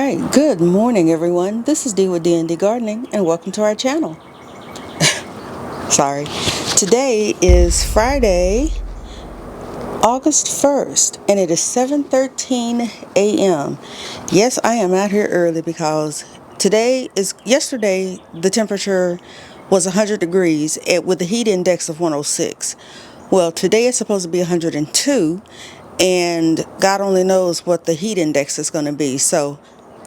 Alright, good morning everyone. This is Dee with danddgardening and welcome to our channel. Sorry. Today is Friday, August 1st, and it is 7:13 a.m. Yes, I am out here early because yesterday the temperature was 100 degrees with a heat index of 106. Well, today it's supposed to be 102, and God only knows what the heat index is going to be. So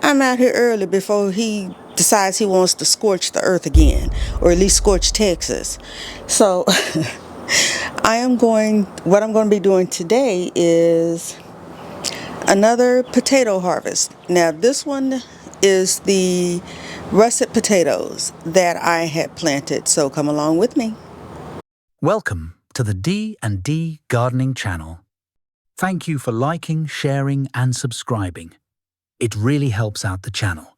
I'm out here early before he decides he wants to scorch the earth again, or at least scorch Texas. So what I'm going to be doing today is another potato harvest. Now this one is the russet potatoes that I had planted, so come along with me. Welcome to the D&D Gardening channel. Thank you for liking, sharing and subscribing. It really helps out the channel.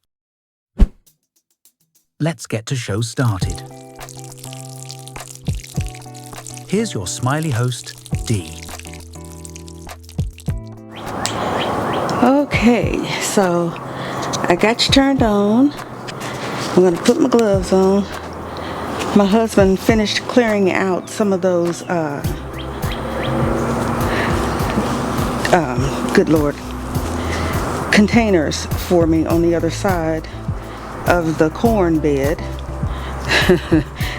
Let's get the show started. Here's your smiley host, Dee. Okay, so I got you turned on. I'm going to put my gloves on. My husband finished clearing out some of those, good Lord, containers for me on the other side of the corn bed.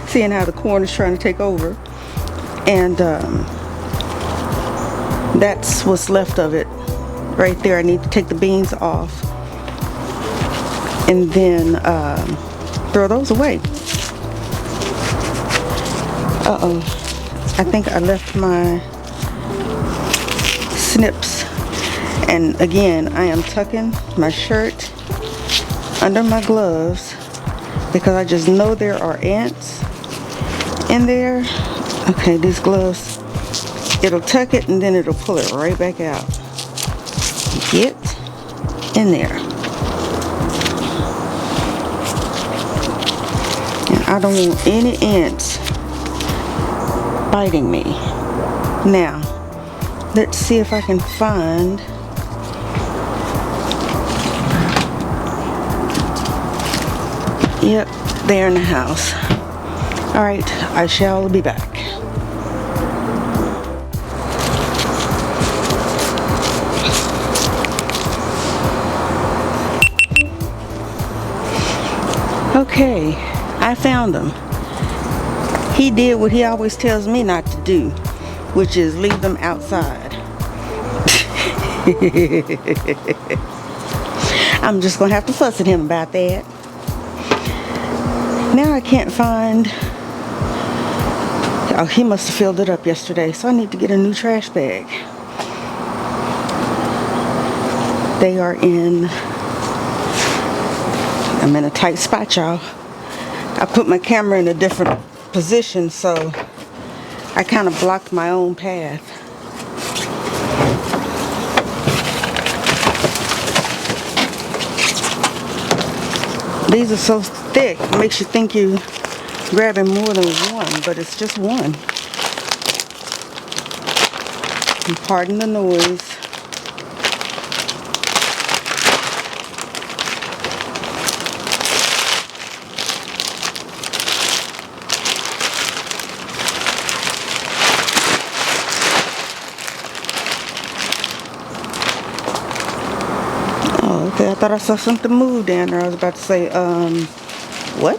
Seeing how the corn is trying to take over. And that's what's left of it right there. I need to take the beans off and then throw those away. I think I left my snips, and again I am tucking my shirt under my gloves because I just know there are ants in there. Okay, these gloves, it'll tuck it and then it'll pull it right back out. Get in there. And I don't want any ants biting me. Now, let's see if I can find Yep, they're in the house. Alright, I shall be back. Okay, I found him. He did what he always tells me not to do, which is leave them outside. I'm just gonna have to fuss at him about that. Now I can't find, oh, he must have filled it up yesterday, so I need to get a new trash bag. They are I'm in a tight spot, y'all. I put my camera in a different position, so I kind of blocked my own path. These are so thick, it makes you think you're grabbing more than one, but it's just one. And pardon the noise. Okay, I thought I saw something move down there. I was about to say, what?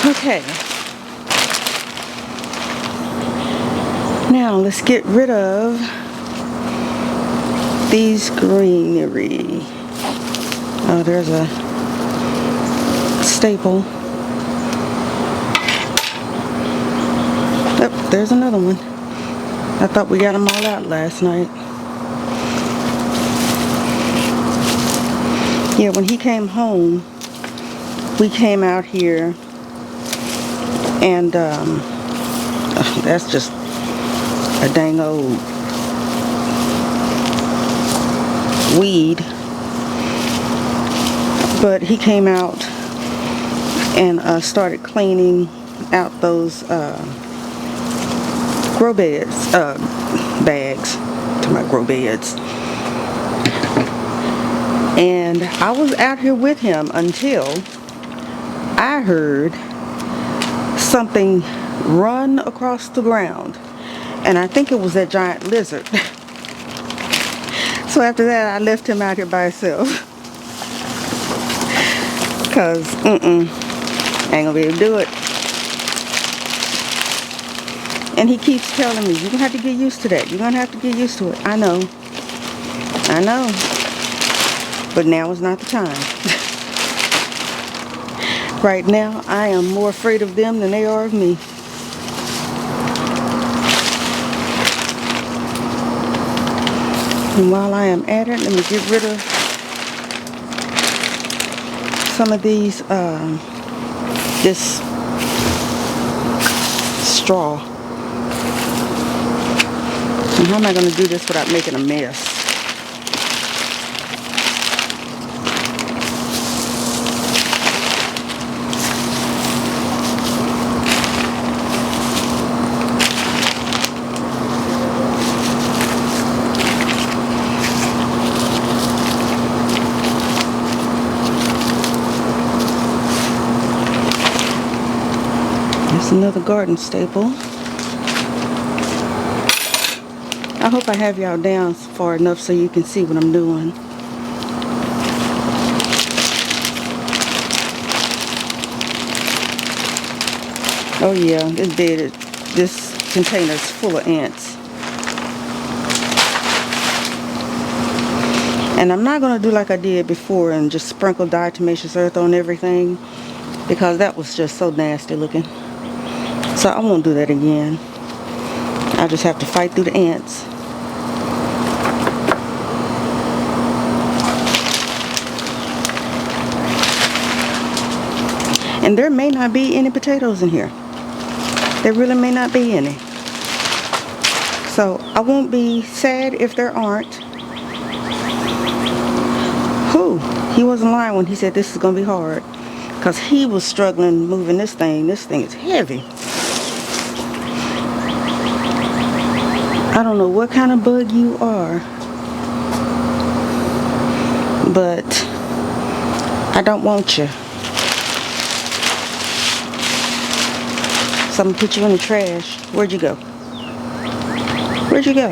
Okay. Now, let's get rid of these greenery. Oh, there's a staple. Oh, there's another one. I thought we got them all out last night. Yeah, when he came home, we came out here, and that's just a dang old weed. But he came out and started cleaning out those grow beds, bags, to my grow beds. And I was out here with him until I heard something run across the ground. And I think it was that giant lizard. So after that, I left him out here by himself. Because, ain't gonna be able to do it. And he keeps telling me, you're gonna have to get used to that. You're gonna have to get used to it. I know. But now is not the time. Right now, I am more afraid of them than they are of me. And while I am at it, let me get rid of some of these, this straw. And how am I going to do this without making a mess? It's another garden staple. I hope I have y'all down far enough so you can see what I'm doing. Oh yeah, this container is full of ants. And I'm not going to do like I did before and just sprinkle diatomaceous earth on everything, because that was just so nasty looking. So I won't do that again. I just have to fight through the ants. And there may not be any potatoes in here. There really may not be any. So I won't be sad if there aren't. He wasn't lying when he said this is going to be hard. Because he was struggling moving this thing. This thing is heavy. I don't know what kind of bug you are, but I don't want you. So I'm going to put you in the trash. Where'd you go? Where'd you go?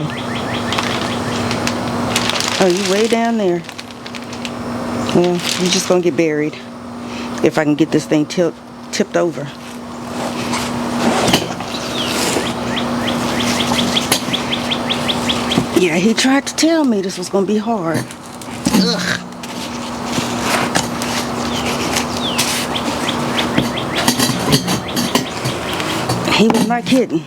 Oh, you way down there. Well, you're just going to get buried if I can get this thing tipped over. Yeah, he tried to tell me this was going to be hard. Ugh. He was not kidding.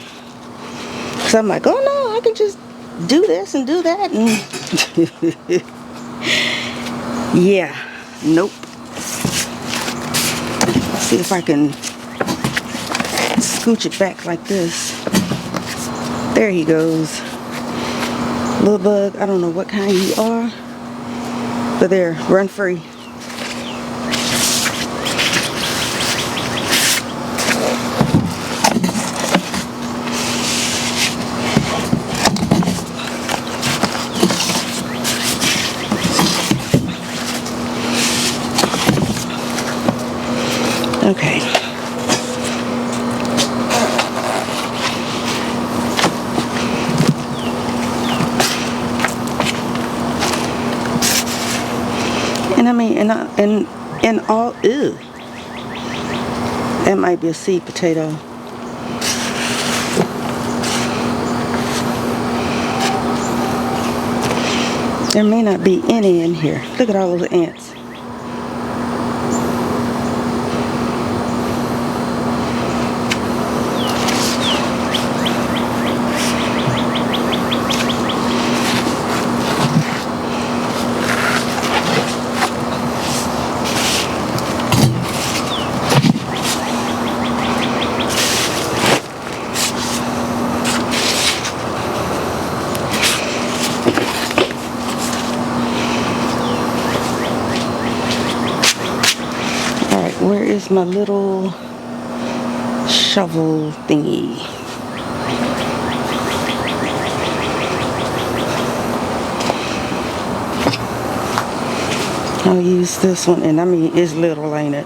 So I'm like, oh no, I can just do this and do that. And yeah, nope. Let's see if I can scooch it back like this. There he goes. Little bug, I don't know what kind you are, but there, run free. Okay. And I mean, and all, ew. That might be a seed potato. There may not be any in here. Look at all those ants. Where is my little shovel thingy? I'll use this one, and I mean, it's little, ain't it?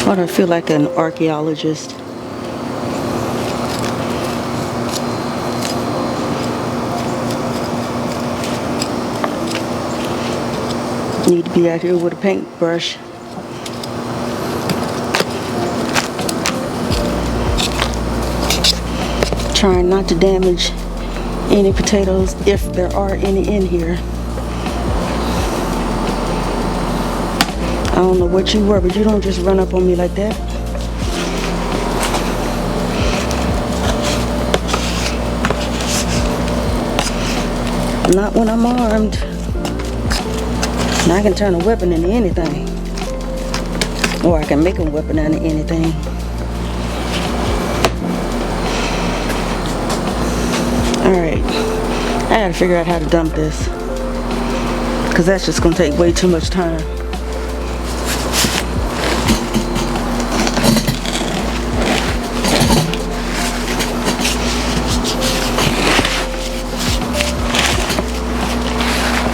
Why do I feel like an archaeologist? Need to be out here with a paintbrush. Trying not to damage any potatoes if there are any in here. I don't know what you were, but you don't just run up on me like that. Not when I'm armed. And I can turn a weapon into anything. Or I can make a weapon into anything. Alright. I gotta figure out how to dump this. Because that's just gonna take way too much time.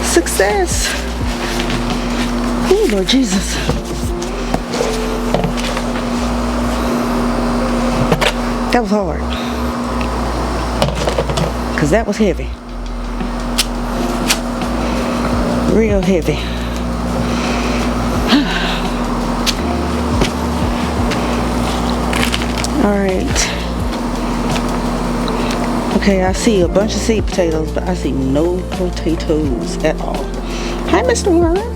Success! Oh, Lord Jesus. That was hard. Because that was heavy. Real heavy. Alright. Okay, I see a bunch of seed potatoes, but I see no potatoes at all. Hi, Mr. Worm.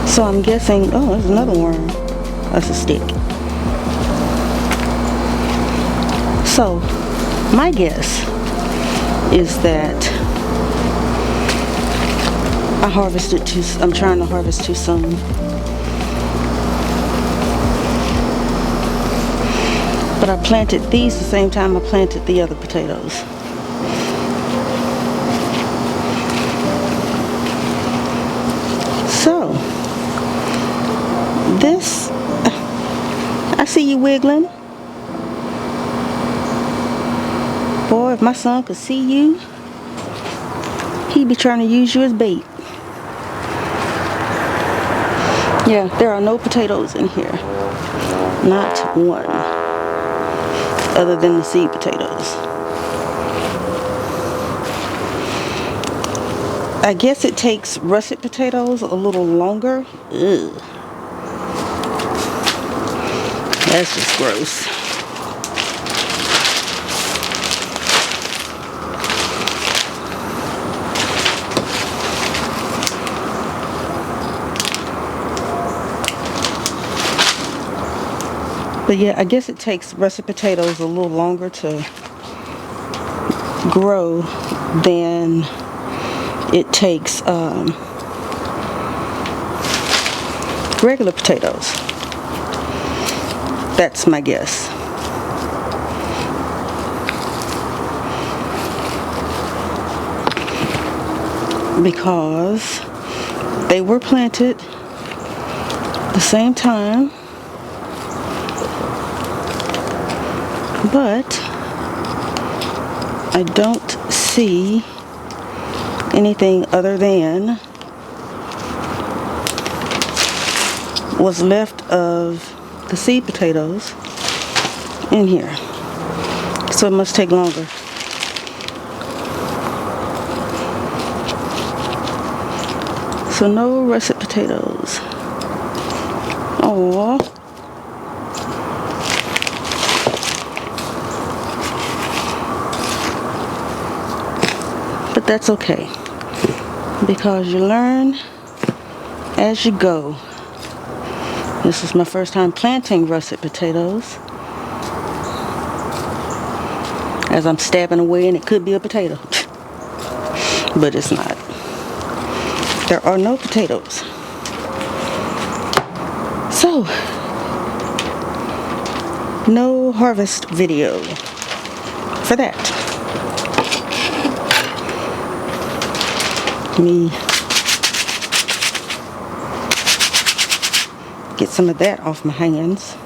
So I'm guessing, oh, there's another worm. That's a stick. So, my guess is that I'm trying to harvest too soon. But I planted these the same time I planted the other potatoes. So, this, I see you wiggling. Boy, if my son could see you, he'd be trying to use you as bait. Yeah, there are no potatoes in here. Not one. Other than the seed potatoes. I guess it takes russet potatoes a little longer. Ugh. That's just gross. But yeah, I guess it takes russet potatoes a little longer to grow than it takes regular potatoes. That's my guess. Because they were planted the same time. But I don't see anything other than what's left of the seed potatoes in here. So it must take longer. So no russet potatoes. Aww. But that's okay, because you learn as you go. This is my first time planting russet potatoes, as I'm stabbing away and it could be a potato, but it's not. There are no potatoes. So, no harvest video for that. Let me get some of that off my hands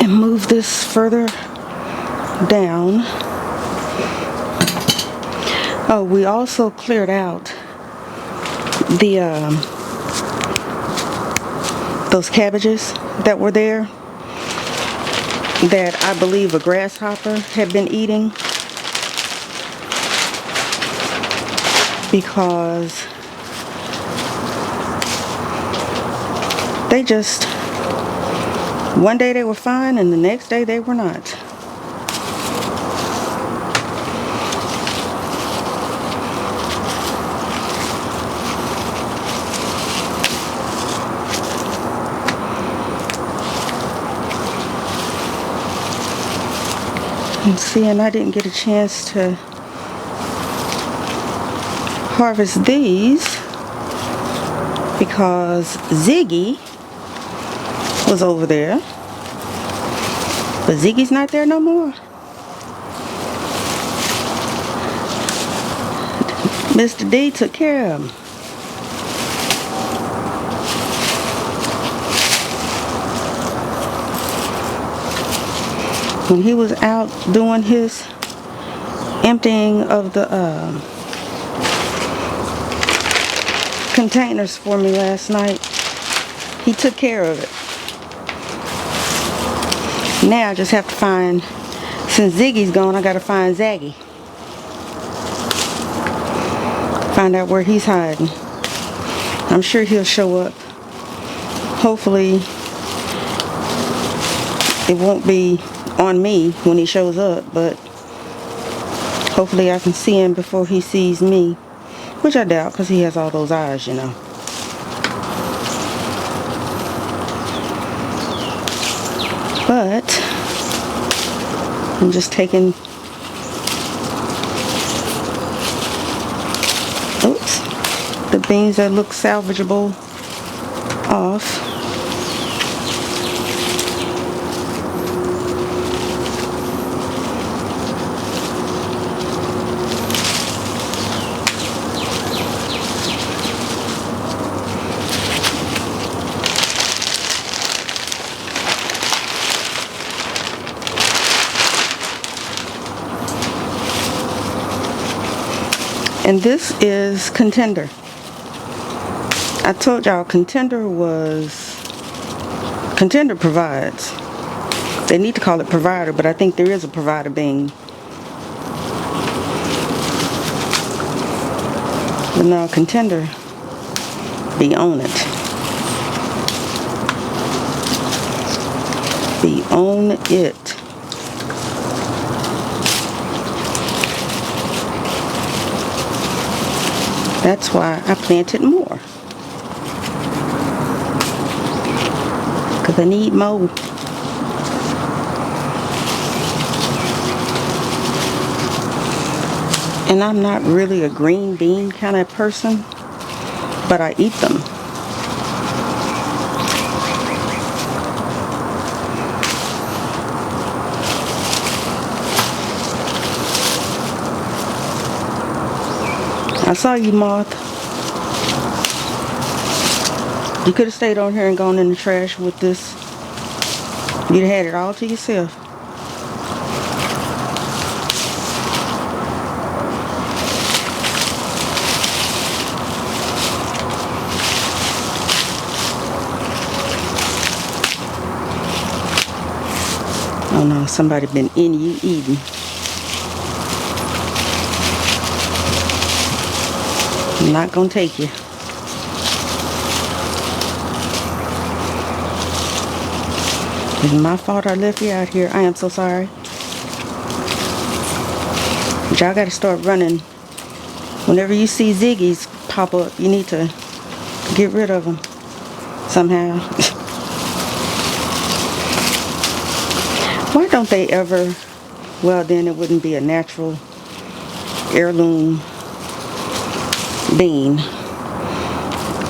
and move this further down. Oh, we also cleared out the those cabbages that were there that I believe a grasshopper had been eating, because they just, one day they were fine and the next day they were not. And see, and I didn't get a chance to harvest these because Ziggy was over there, but Ziggy's not there no more. Mr. D took care of him. When he was out doing his emptying of the containers for me last night, he took care of it. Now I just have to find, since Ziggy's gone, I gotta find Zaggy. Find out where he's hiding. I'm sure he'll show up. Hopefully it won't be on me when he shows up, but hopefully I can see him before he sees me, which I doubt because he has all those eyes, you know. But I'm just taking, the beans that look salvageable off. And this is Contender. I told y'all Contender provides. They need to call it provider, but I think there is a provider bean. But no, Contender be on it. Be on it. That's why I planted more. Because I need more. And I'm not really a green bean kind of person, but I eat them. I saw you, moth. You could have stayed on here and gone in the trash with this. You'd have had it all to yourself. Oh no, somebody been in you eating. I'm not gonna take you. It's my fault I left you out here. I am so sorry. But y'all gotta start running. Whenever you see Ziggy's pop up, you need to get rid of them somehow. Why don't they ever, well then it wouldn't be a natural heirloom bean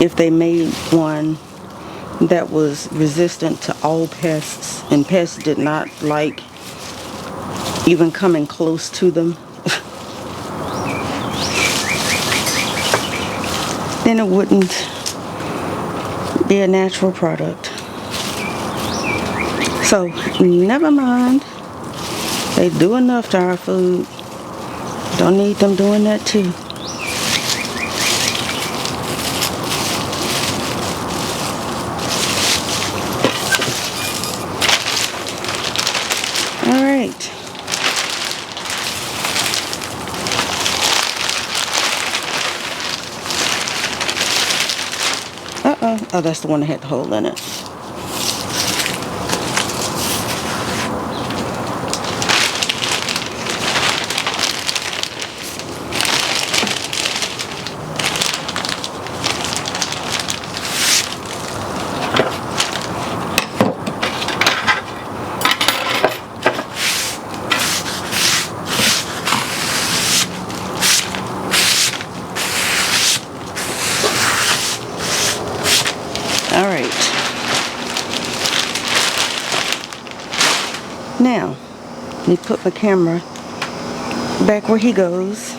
if they made one that was resistant to all pests, and pests did not like even coming close to them, then it wouldn't be a natural product. So never mind. They do enough to our food. Don't need them doing that too. All right. Uh-oh. Oh, that's the one that had the hole in it. All right. Now, let me put my camera back where he goes,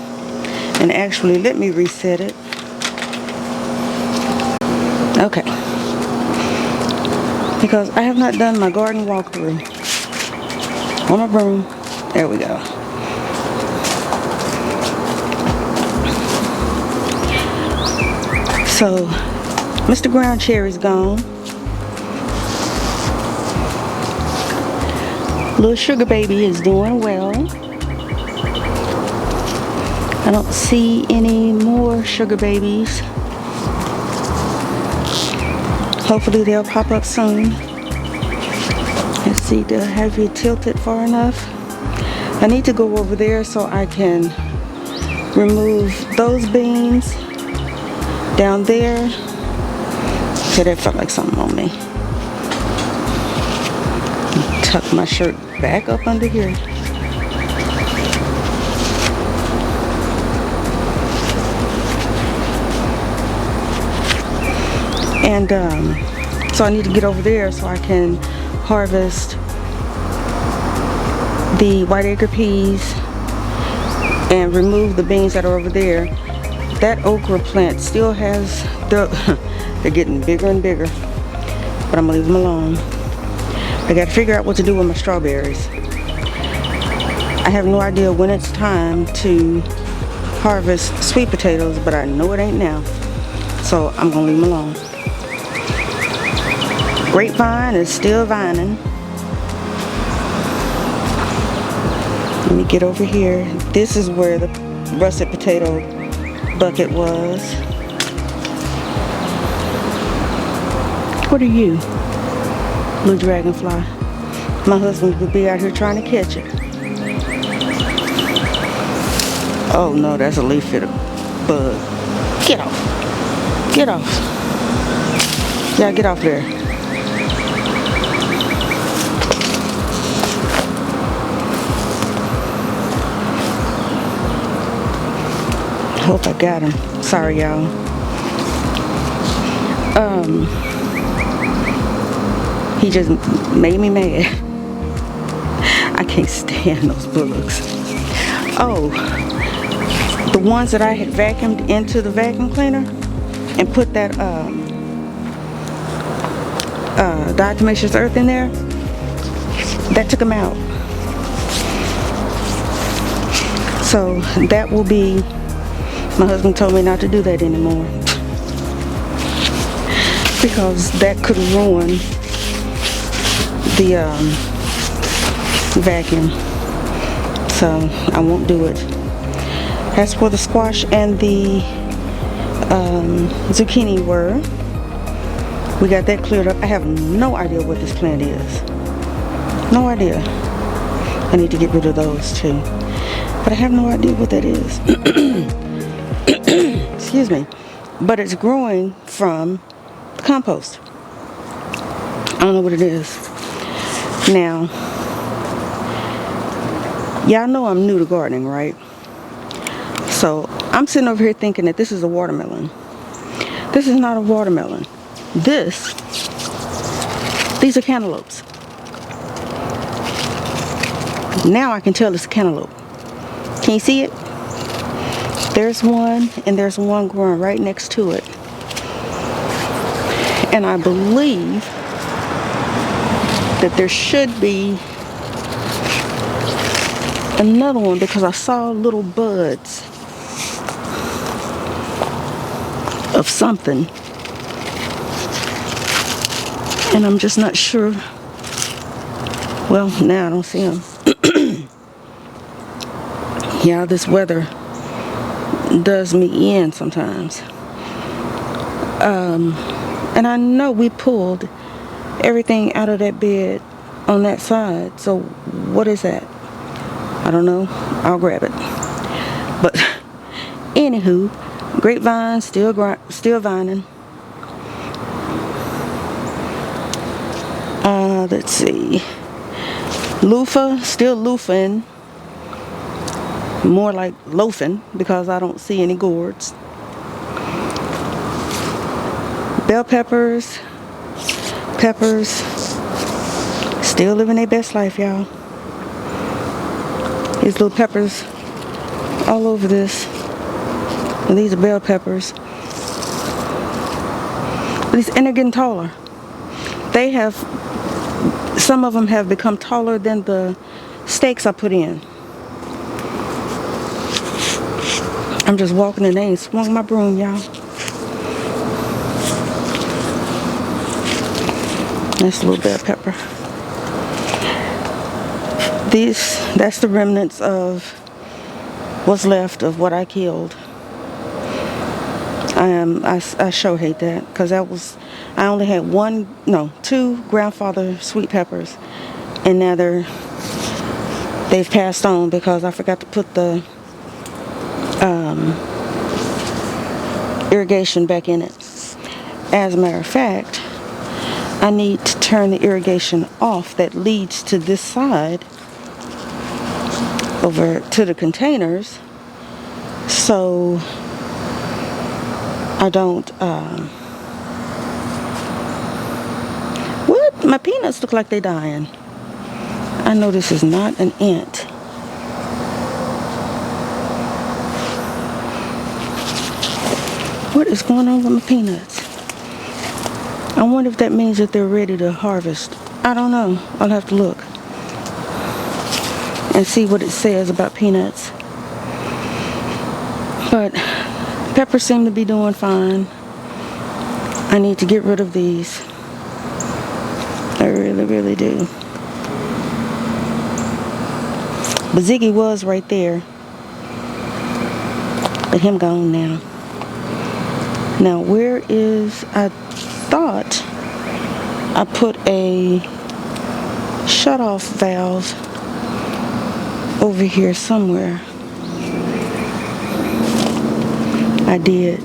and actually let me reset it. Okay. Because I have not done my garden walkthrough on my broom. There we go. So, Mr. Ground Cherry's gone. Little Sugar Baby is doing well. I don't see any more Sugar Babies. Hopefully they'll pop up soon. Let's see, do I have you tilted far enough? I need to go over there so I can remove those beans down there. Okay, that felt like something on me. Tuck my shirt back up under here. And so I need to get over there so I can harvest the white acre peas and remove the beans that are over there. That okra plant still has they're getting bigger and bigger, but I'm gonna leave them alone. I gotta figure out what to do with my strawberries. I have no idea when it's time to harvest sweet potatoes, but I know it ain't now, so I'm gonna leave them alone. Grapevine is still vining. Let me get over here. This is where the russet potato bucket was. What are you, little dragonfly? My husband would be out here trying to catch it. Oh no, that's a leaf hitter bug. Get off. Get off. Yeah, get off there. Hope I got him. Sorry, y'all. He just made me mad. I can't stand those bugs. Oh, the ones that I had vacuumed into the vacuum cleaner and put that diatomaceous earth in there, that took them out. So that will be, my husband told me not to do that anymore because that could ruin the vacuum. So I won't do it. As for the squash and the zucchini were, we got that cleared up. I have no idea what this plant is. No idea. I need to get rid of those too. But I have no idea what that is. Excuse me. But it's growing from compost. I don't know what it is. Now, y'all know I'm new to gardening, right? So I'm sitting over here thinking that this is a watermelon. This is not a watermelon. This These are cantaloupes. Now I can tell it's a cantaloupe. Can you see it? There's one, and there's one growing right next to it. And I believe that there should be another one because I saw little buds of something. And I'm just not sure. Well, now I don't see them. Yeah, this weather does me in sometimes. And I know we pulled everything out of that bed on that side. So what is that? I don't know. I'll grab it. But anywho, grapevine still vining. Let's see. Loofah still loofing. More like loafing because I don't see any gourds. Bell peppers, still living their best life, y'all. These little peppers all over this. And these are bell peppers. And they're getting taller. Some of them have become taller than the stakes I put in. I'm just walking and they ain't swung my broom, y'all. That's a little bell pepper. That's the remnants of what's left of what I killed. I sure hate that because I only had two grandfather sweet peppers, and now they've passed on because I forgot to put the irrigation back in it. As a matter of fact, I need to turn the irrigation off that leads to this side over to the containers so I don't what? My peanuts look like they're dying. I know this is not an ant. What is going on with my peanuts? I wonder if that means that they're ready to harvest. I don't know. I'll have to look and see what it says about peanuts. But peppers seem to be doing fine. I need to get rid of these. I really, really do. But Ziggy was right there. But him gone now. Now where is, I thought I put a shut-off valve over here somewhere. I did.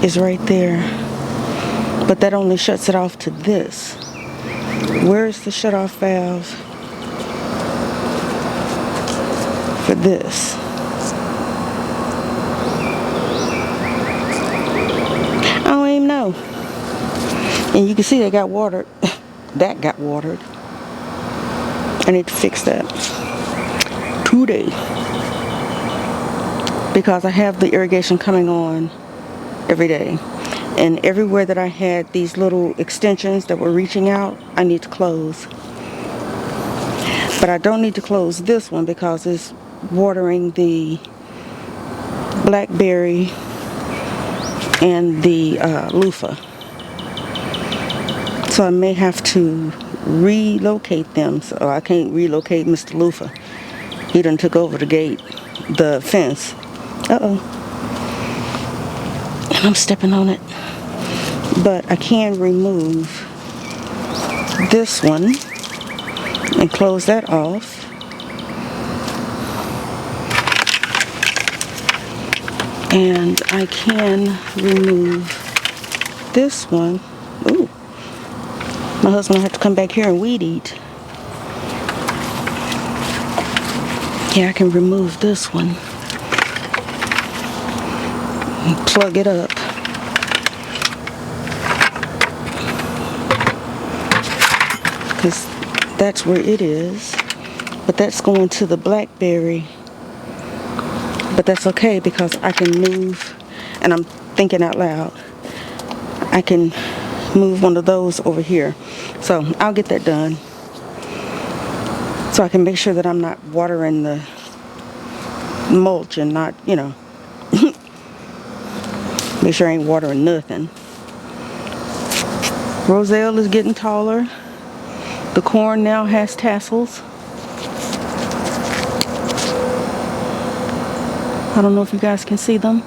It's right there. But that only shuts it off to this. Where's the shut-off valve for this? I don't even know. And you can see they got watered. That got watered. I need to fix that today because I have the irrigation coming on every day. And everywhere that I had these little extensions that were reaching out, I need to close. But I don't need to close this one because it's watering the blackberry and the loofah. So I may have to relocate them. So I can't relocate Mr. Loofah. He done took over the gate, the fence. Uh-oh. And I'm stepping on it. But I can remove this one and close that off. And I can remove this one. Ooh. My husband will have to come back here and weed eat. Yeah, I can remove this one. And plug it up. because that's where it is. But that's going to the blackberry. But that's okay because I can move, and I'm thinking out loud, I can move one of those over here. So I'll get that done. So I can make sure that I'm not watering the mulch and not, make sure I ain't watering nothing. Roselle is getting taller. The corn now has tassels. I don't know if you guys can see them.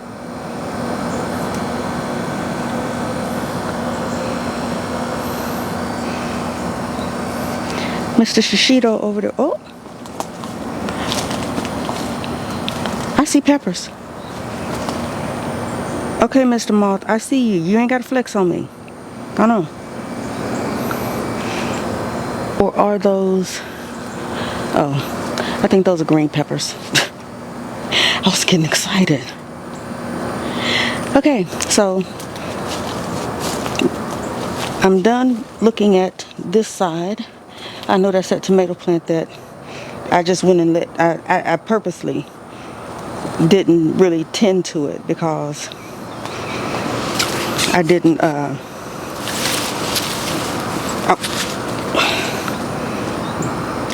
Mr. Shishito over there. Oh, I see peppers. Okay, Mr. Moth, I see you. You ain't got to flex on me. I know. Or are those... Oh, I think those are green peppers. I was getting excited. Okay, so I'm done looking at this side. I know that's that tomato plant that I just went and I purposely didn't really tend to it because I didn't,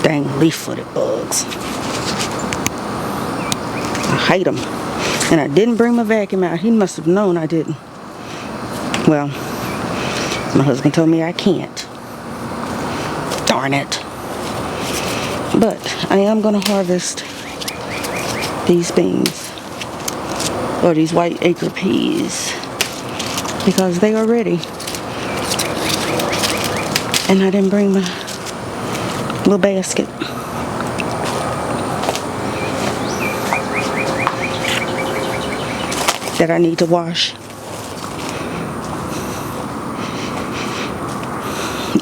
dang leaf-footed bugs. I hate them. And I didn't bring my vacuum out. He must have known I didn't. Well, my husband told me I can't. Darn it. But I am going to harvest these beans, or these white acre peas, because they are ready. And I didn't bring my little basket. That I need to wash.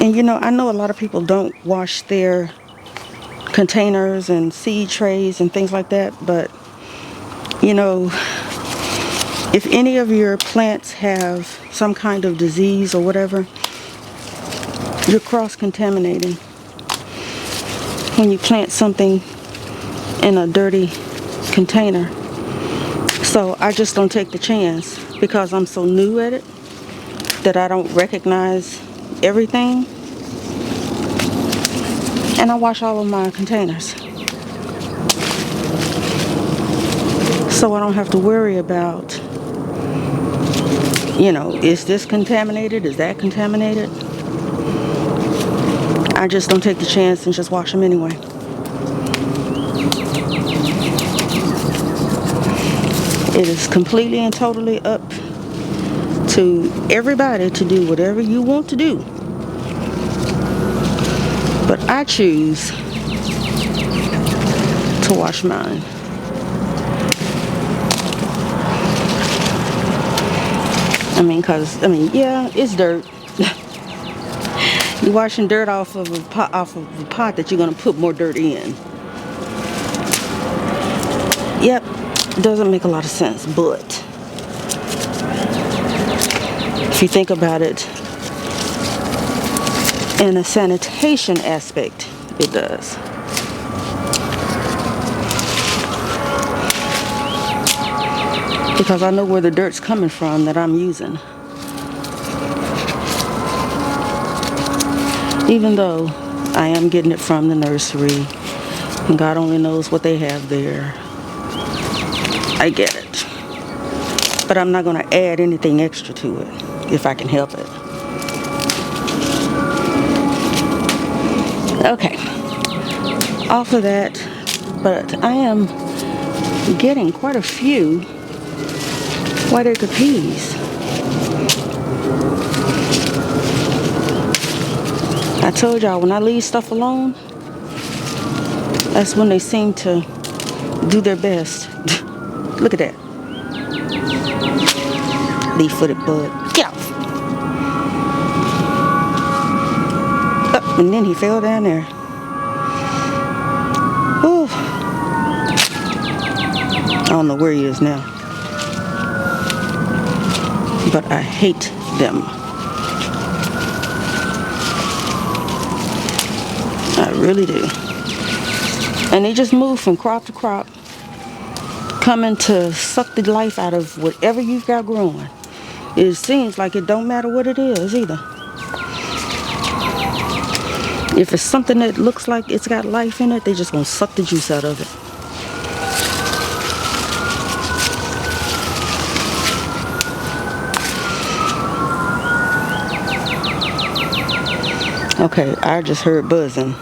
And I know a lot of people don't wash their containers and seed trays and things like that, but if any of your plants have some kind of disease or whatever, you're cross-contaminating when you plant something in a dirty container. So I just don't take the chance because I'm so new at it that I don't recognize everything. And I wash all of my containers. So I don't have to worry about, is this contaminated? Is that contaminated? I just don't take the chance and just wash them anyway. It is completely and totally up to everybody to do whatever you want to do. But I choose to wash mine. Yeah, it's dirt. You're washing dirt off of a pot that you're going to put more dirt in. Yep, doesn't make a lot of sense, but if you think about it in a sanitation aspect, it does. Because I know where the dirt's coming from that I'm using. Even though I am getting it from the nursery, and God only knows what they have there. I get it. But I'm not going to add anything extra to it if I can help it. Okay. Off of that, but I am getting quite a few white acre peas. I told y'all, when I leave stuff alone, that's when they seem to do their best. Look at that. Leaf-footed bug. Get off. Oh, and then he fell down there. Whew. I don't know where he is now. But I hate them. I really do. And they just move from crop to crop, coming to suck the life out of whatever you've got growing. It seems like it don't matter what it is either. If it's something that looks like it's got life in it, they just gonna suck the juice out of it. Okay, I just heard buzzing.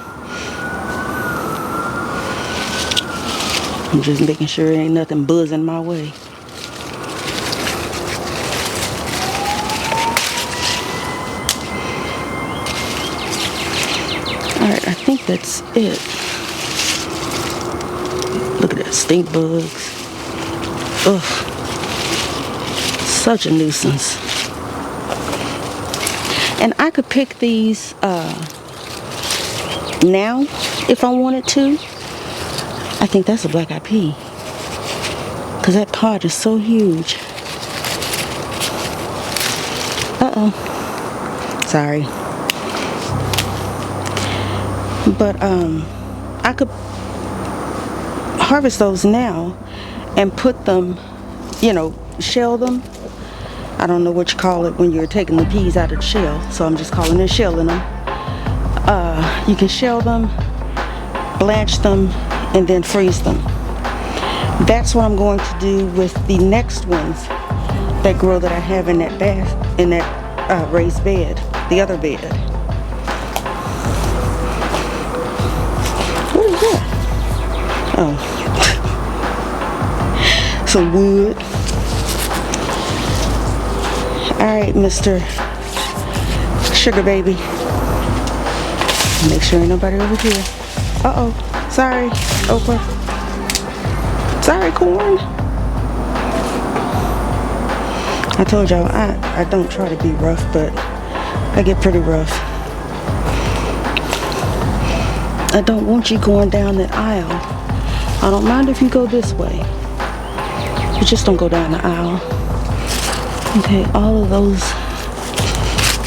I'm just making sure there ain't nothing buzzing my way. Alright, I think that's it. Look at that, stink bugs. Ugh. Such a nuisance. And I could pick these now if I wanted to. I think that's a black-eyed pea. Because that pod is so huge. Uh-oh. Sorry. But I could harvest those now and put them, shell them. I don't know what you call it when you're taking the peas out of the shell, so I'm just calling it shelling them. You can shell them, blanch them, and then freeze them. That's what I'm going to do with the next ones that grow that I have in that raised bed, the other bed. What is that? Oh, some wood. All right, Mr. Sugar Baby. Make sure ain't nobody over here. Uh-oh. Sorry, Oprah. Sorry, corn. I told y'all I don't try to be rough, but I get pretty rough. I don't want you going down that aisle. I don't mind if you go this way, but just don't go down the aisle. Okay, all of those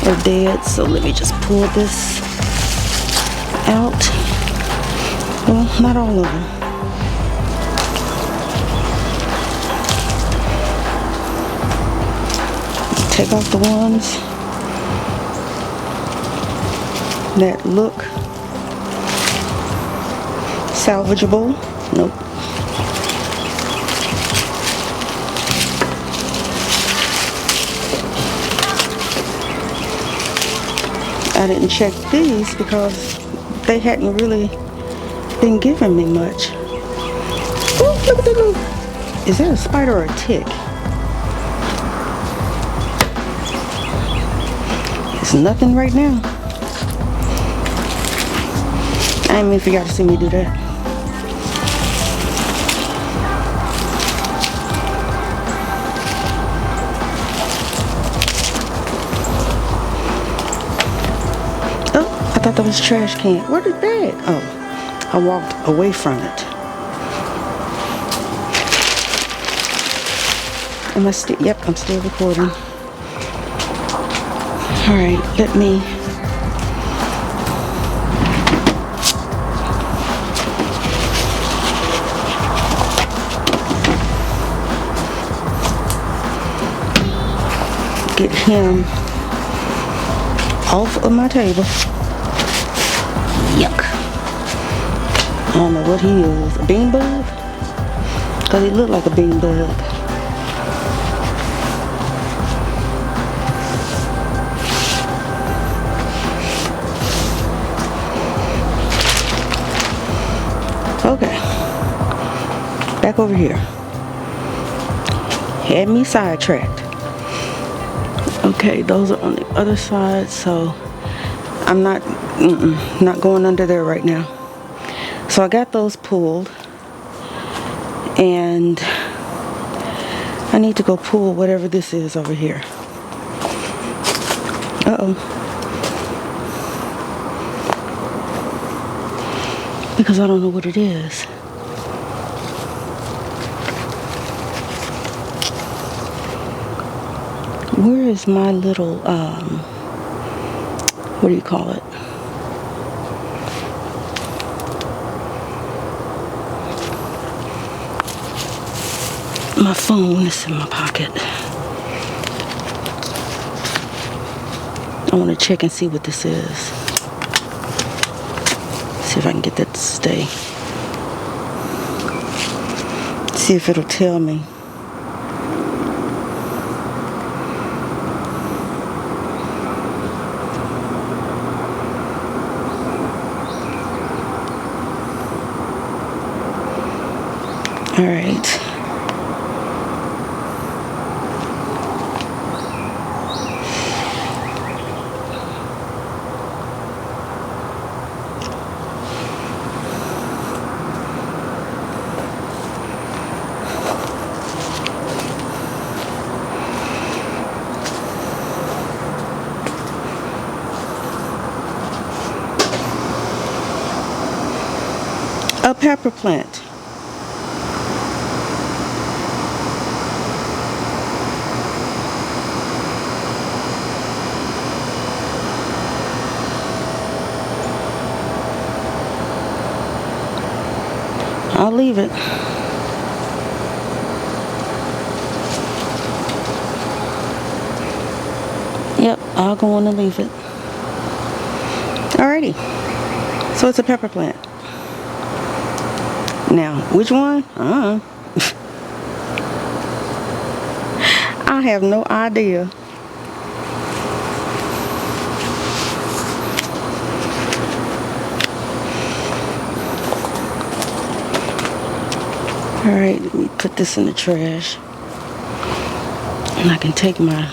are dead, so let me just pull this out. Well, not all of them. Take off the ones that look salvageable. Nope. I didn't check these because they hadn't really been giving me much. Ooh, look at the loop. Is that a spider or a tick? It's nothing right now. I didn't mean for y'all to see me do that. Oh, I thought that was a trash can. Where did that? Oh, I walked away from it. Am I still? Yep, I'm still recording. All right, let me get him off of my table. Yuck. I don't know what he is. A bean bug? Because he looked like a bean bug. Okay. Back over here. Had me sidetracked. Okay, those are on the other side, so I'm not going under there right now. So I got those pulled, and I need to go pull whatever this is over here. Uh-oh. Because I don't know what it is. Where is my little, what do you call it? My phone is in my pocket. I want to check and see what this is. See if I can get that to stay. See if it'll tell me. All right. A pepper plant. I'll leave it. Yep, I'll go on and leave it. Alrighty. So it's a pepper plant. Now, which one? I have no idea. Alright, let me put this in the trash. And I can take my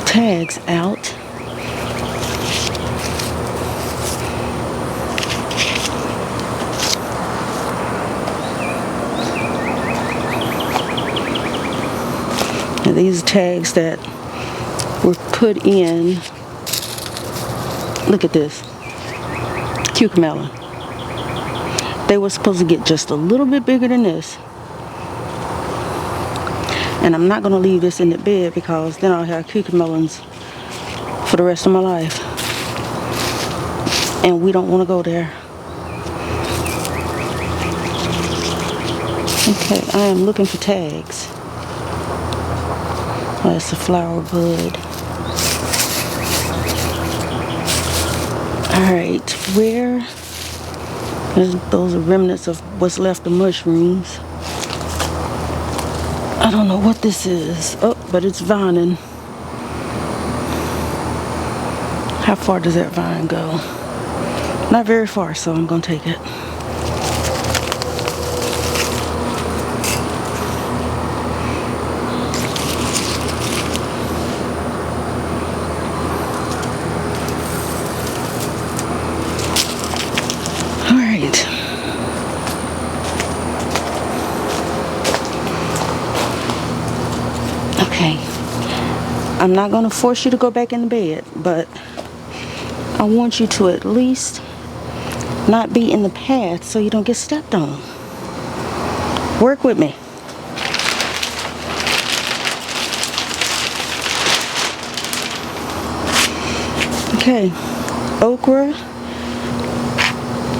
tags out. Now these tags that were put in, look at this, cucumber. They were supposed to get just a little bit bigger than this. And I'm not going to leave this in the bed because then I'll have cucumbers for the rest of my life. And we don't want to go there. Okay, I am looking for tags. Oh, that's a flower bud. Alright, where? Those are remnants of what's left of mushrooms. I don't know what this is. Oh, but it's vining. How far does that vine go? Not very far, so I'm going to take it. Okay, I'm not going to force you to go back in the bed, but I want you to at least not be in the path so you don't get stepped on. Work with me. Okay, okra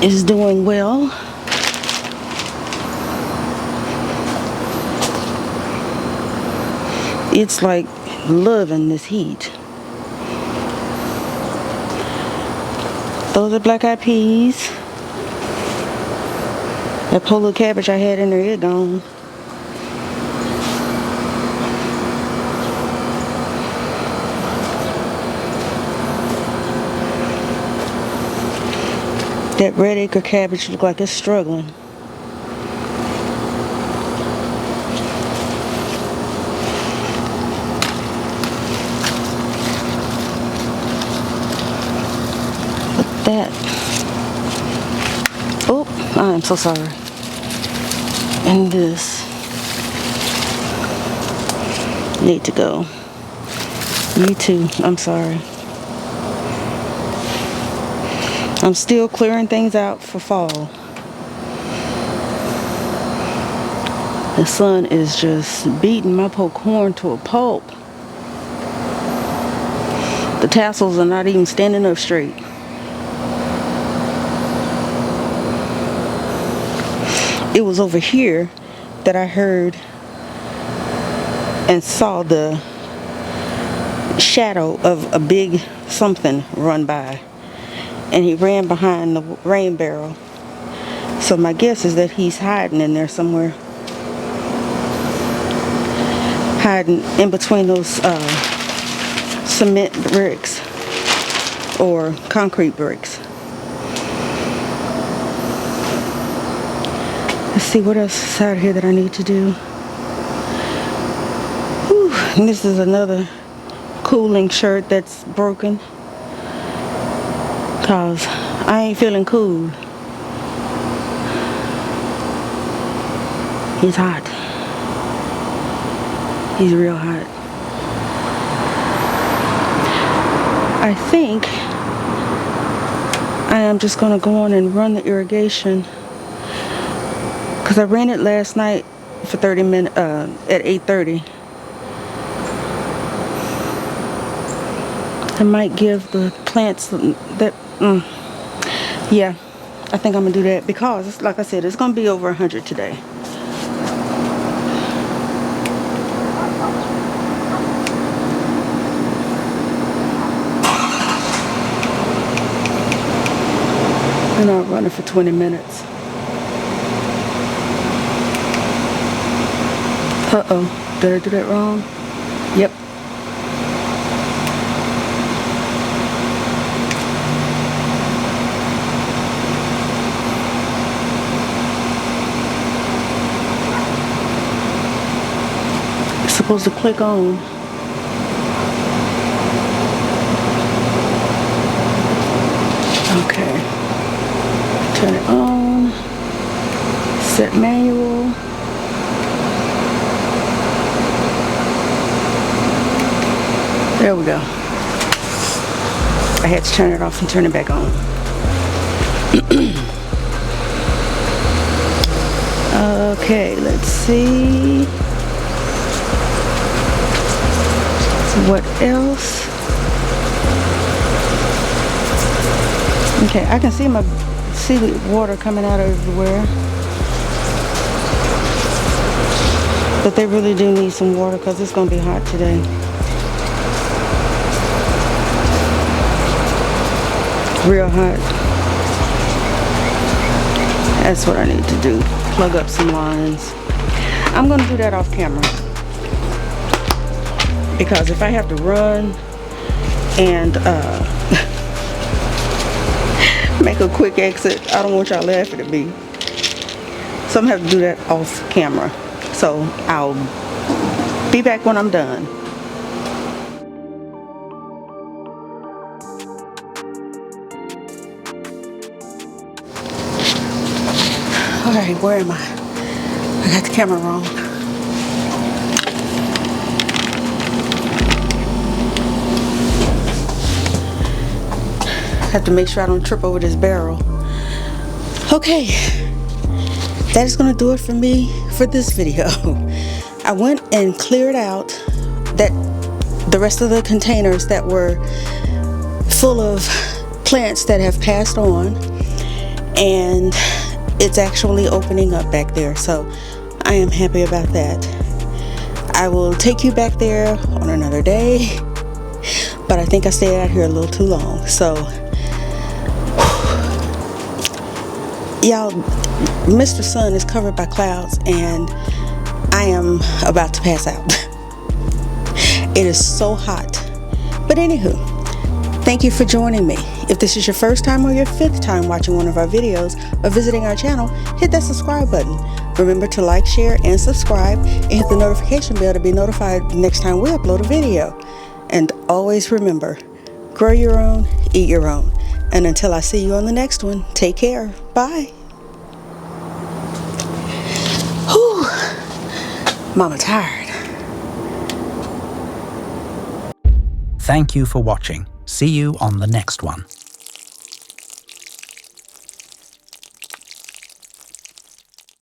is doing well. It's like loving this heat. Those are black-eyed peas. That poor little cabbage I had in there, it's gone. That red acre cabbage looks like it's struggling. That. Oh, I am so sorry. And this need to go. You too. I'm sorry. I'm still clearing things out for fall. The sun is just beating my poor corn to a pulp. The tassels are not even standing up straight. It was over here that I heard and saw the shadow of a big something run by, and he ran behind the rain barrel. So my guess is that he's hiding in there somewhere, hiding in between those cement bricks or concrete bricks. Let's see what else is out here that I need to do. Whew. And this is another cooling shirt that's broken, cause I ain't feeling cool. He's hot. He's real hot. I think I am just gonna go on and run the irrigation, because I ran it last night for 30 minutes at 8:30. I might give the plants that, yeah, I think I'm gonna do that, because it's, like I said, it's gonna be over 100 today. And I'll run it for 20 minutes. Uh-oh, did I do that wrong? Yep. It's supposed to click on. Okay. Turn it on. Set manual. There we go. I had to turn it off and turn it back on. Okay, let's see. What else? Okay, I can see the water coming out everywhere. But they really do need some water, because it's going to be hot today. Real hot. That's what I need to do. Plug up some lines. I'm going to do that off camera, because if I have to run and make a quick exit, I don't want y'all laughing at me. So I'm going to have to do that off camera. So I'll be back when I'm done. Alright, where am I? I got the camera wrong. Have to make sure I don't trip over this barrel. Okay, that is going to do it for me for this video. I went and cleared out the rest of the containers that were full of plants that have passed on, and it's actually opening up back there, so I am happy about that. I will take you back there on another day, but I think I stayed out here a little too long. So y'all, Mr. Sun is covered by clouds, and I am about to pass out. It is so hot. But anywho, thank you for joining me. If this is your first time or your fifth time watching one of our videos or visiting our channel, hit that subscribe button. Remember to like, share, and subscribe, and hit the notification bell to be notified the next time we upload a video. And always remember, grow your own, eat your own. And until I see you on the next one, take care. Bye. Whew. Mama tired. Thank you for watching. See you on the next one.